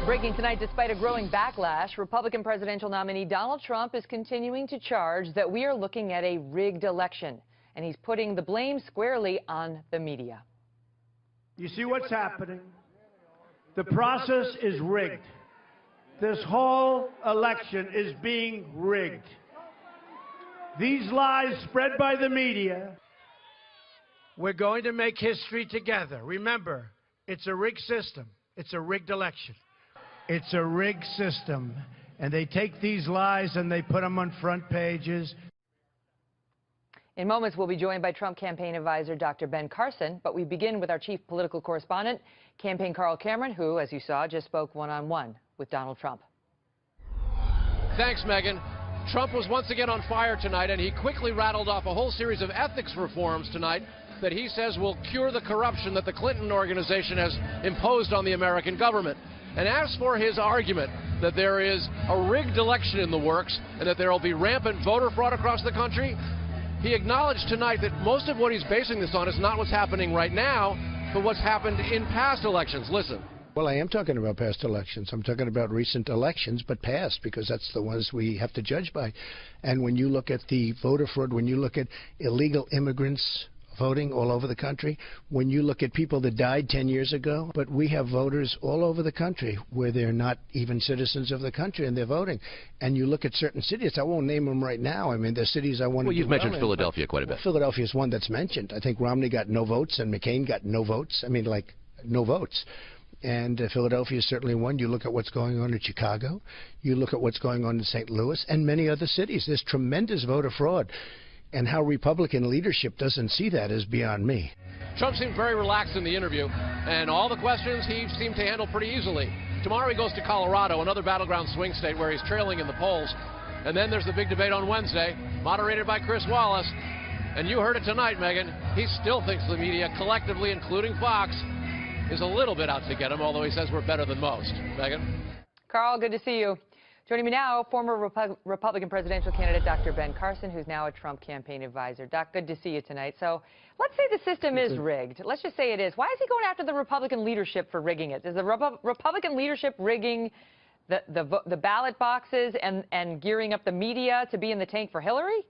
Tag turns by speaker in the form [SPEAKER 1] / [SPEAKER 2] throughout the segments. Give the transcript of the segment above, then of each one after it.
[SPEAKER 1] Breaking tonight, despite a growing backlash, Republican presidential nominee Donald Trump is continuing to charge that we are looking at a rigged election, and he's putting the blame squarely on the media.
[SPEAKER 2] You see what's happening? The process is rigged. This whole election is being rigged. These lies spread by the media. We're going to make history together. Remember, it's a rigged system. It's a rigged election. It's a rigged system. And they take these lies and they put them on front pages.
[SPEAKER 1] In moments, we'll be joined by Trump campaign advisor Dr. Ben Carson, but we begin with our chief political correspondent, campaign Carl Cameron, who, as you saw, just spoke one-on-one with Donald Trump.
[SPEAKER 3] Thanks, Megan. Trump was once again on fire tonight, and he quickly rattled off a whole series of ethics reforms tonight that he says will cure the corruption that the Clinton organization has imposed on the American government. And as for his argument that there is a rigged election in the works and that there will be rampant voter fraud across the country, he acknowledged tonight that most of what he's basing this on is not what's happening right now, but what's happened in past elections. Listen.
[SPEAKER 4] Well, I am talking about past elections. I'm talking about recent elections, but past, because that's the ones we have to judge by. And when you look at the voter fraud, when you look at illegal immigrants voting all over the country, when you look at people that died 10 years ago, but we have voters all over the country where they're not even citizens of the country and they're voting. And you look at certain cities, I won't name them right now. I mean, there's cities I want to.
[SPEAKER 5] Well, you've mentioned Philadelphia quite a bit.
[SPEAKER 4] Well, Philadelphia is one that's mentioned. I think Romney got no votes and McCain got no votes. I mean, like, no votes. And Philadelphia is certainly one. You look at what's going on in Chicago. You look at what's going on in St. Louis and many other cities. There's tremendous voter fraud. And how Republican leadership doesn't see that is beyond me.
[SPEAKER 3] Trump seemed very relaxed in the interview, and all the questions he seemed to handle pretty easily. Tomorrow he goes to Colorado, another battleground swing state where he's trailing in the polls. And then there's the big debate on Wednesday, moderated by Chris Wallace. And you heard it tonight, Megan. He still thinks the media, collectively, including Fox, is a little bit out to get him, although he says we're better than most. Megan?
[SPEAKER 1] Carl, good to see you. Joining me now, former Republican presidential candidate Dr. Ben Carson, who's now a Trump campaign advisor. Doc, good to see you tonight. So let's say the system is rigged. Let's just say it is. Why is he going after the Republican leadership for rigging it? Is the Republican leadership rigging the ballot boxes and gearing up the media to be in the tank for Hillary?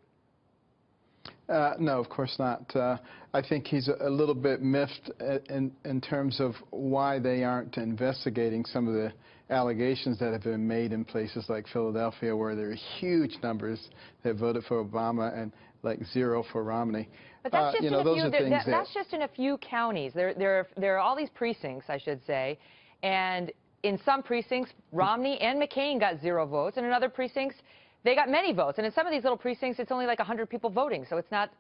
[SPEAKER 6] No, of course not. I think he's a little bit miffed in terms of why they aren't investigating some of the allegations that have been made in places like Philadelphia, where there are huge numbers that voted for Obama and like zero for Romney.
[SPEAKER 1] But that's just, that's just in a few counties. There are all these precincts, I should say, and in some precincts, Romney and McCain got 0 votes, and in other precincts, they got many votes. And in some of these little precincts, it's only like 100 people voting. So it's not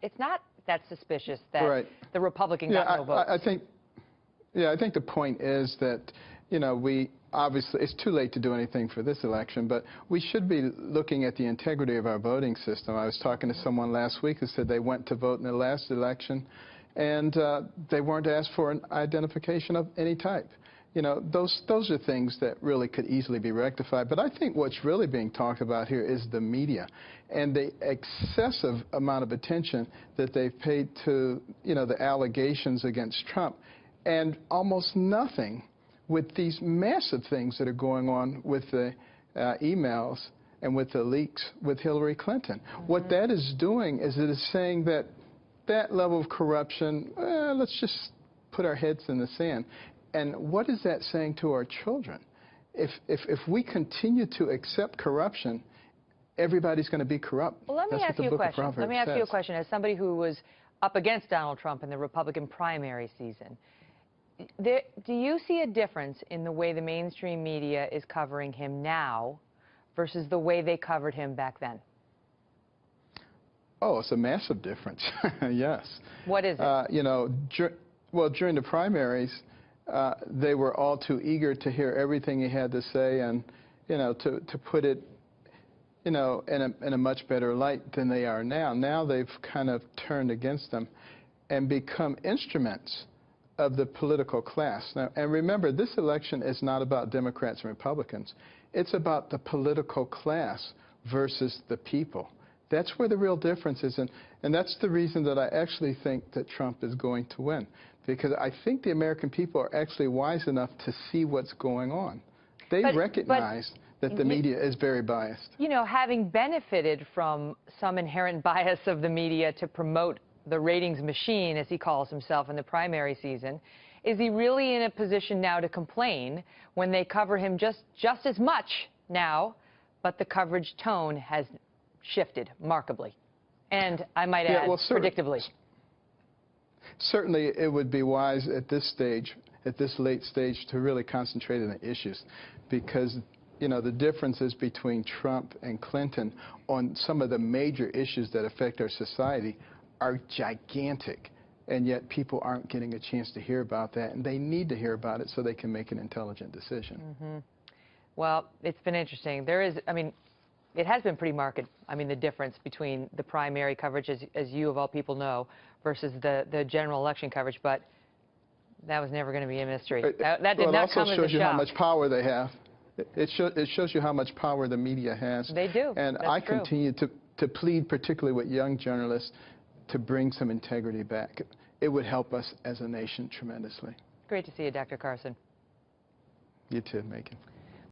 [SPEAKER 1] that suspicious that the Republican got no votes.
[SPEAKER 6] I think the point is that, you know, we obviously, it's too late to do anything for this election, but we should be looking at the integrity of our voting system. I was talking to someone last week who said they went to vote in the last election, and they weren't asked for an identification of any type. You know, those are things that really could easily be rectified. But I think what's really being talked about here is the media and the excessive amount of attention that they've paid to, you know, the allegations against Trump, and almost nothing with these massive things that are going on with the emails and with the leaks with Hillary Clinton. What that is doing is it is saying that that level of corruption, let's just put our heads in the sand. And what is that saying to our children? If we continue to accept corruption, everybody's going to be corrupt.
[SPEAKER 1] Well, let me ask you a question. Let me ask you a question. As somebody who was up against Donald Trump in the Republican primary season, do you see a difference in the way the mainstream media is covering him now versus the way they covered him back then?
[SPEAKER 6] Oh, it's a massive difference. Yes.
[SPEAKER 1] What is it?
[SPEAKER 6] You know, during the primaries, they were all too eager to hear everything he had to say, and, you know, to put it, you know, in a much better light than they are now. Now they've kind of turned against them and become instruments of the political class. Now, and remember, this election is not about Democrats and Republicans. It's about the political class versus the people. That's where the real difference is, and that's the reason that I actually think that Trump is going to win, because I think the American people are actually wise enough to see what's going on. They recognize that the media is very biased.
[SPEAKER 1] You know, having benefited from some inherent bias of the media to promote the ratings machine, as he calls himself, in the primary season, is he really in a position now to complain when they cover him just as much now, but the coverage tone has shifted markedly? And I might add, predictably.
[SPEAKER 6] Certainly, it would be wise at this stage, at this late stage, to really concentrate on the issues, because, you know, the differences between Trump and Clinton on some of the major issues that affect our society are gigantic, and yet people aren't getting a chance to hear about that, and they need to hear about it so they can make an intelligent decision.
[SPEAKER 1] Mm-hmm. Well, it's been interesting. There is, I mean, it has been pretty marked. I mean, the difference between the primary coverage, as you of all people know, versus the general election coverage, but that was never going to be a mystery. That did not come as a shock.
[SPEAKER 6] It also shows you how much power they have. It shows you how much power the media has.
[SPEAKER 1] They do.
[SPEAKER 6] And I continue to plead, particularly with young journalists, to bring some integrity back. It would help us as a nation tremendously.
[SPEAKER 1] Great to see you, Dr. Carson.
[SPEAKER 6] You too, Megan.